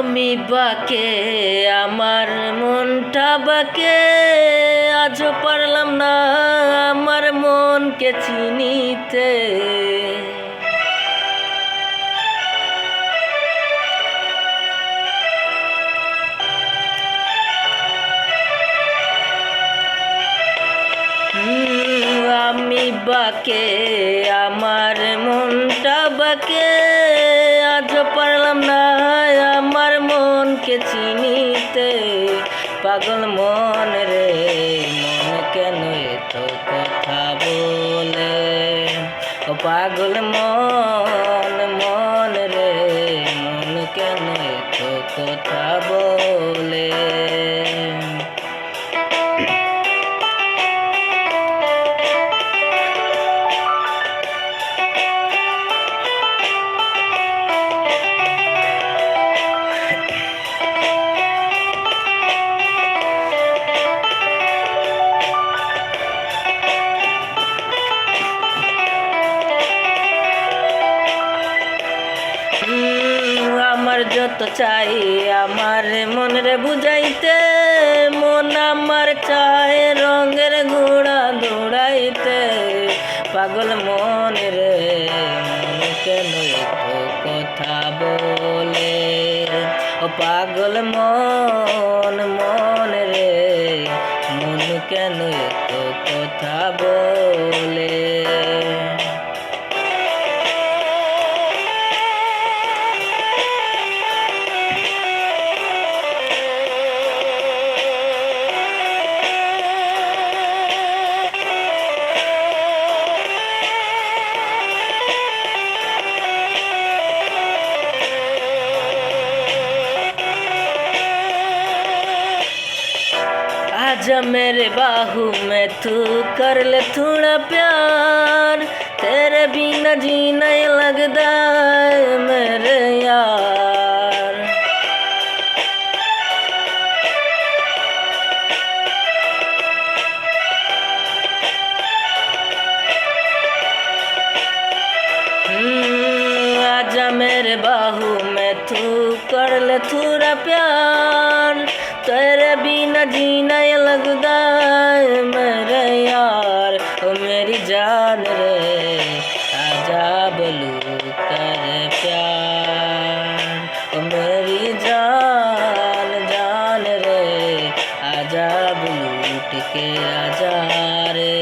আমি বাকে আমার মনটা বাকে, আজও পারলাম না আমার মনকে চিনিতে। আমি বাকে আমার মনটা বাকে, আজও পারলাম না আমার মনকে চিনিতে। পাগল মন রে মন কেন এত কথা বলে, ও পাগল মন মন রে মন কেন এত কথা বলে। আমার যত চাই আমার মনরে বুঝাইতে, মন আমার চায় রঙের ঘোড়া দৌড়াইতে। পাগল মন রে মন কেন এত কথা বলে, ও পাগল মন মন রে মন কেন এত কথা বলে। आजा मेरे बाहू में तू कर ले थोड़ा प्यार, तेरे बिना जी नहीं लगता है मेरे यार। आजा मेरे बाहू में तू कर ले थोड़ा प्यार, तेरे बिना जीना ये लगता है मेरे यार। ओ मेरी जान रे आजा बोलू कर प्यार, ओ मेरी जान जान रे आजा बोलू टिके आजा रे।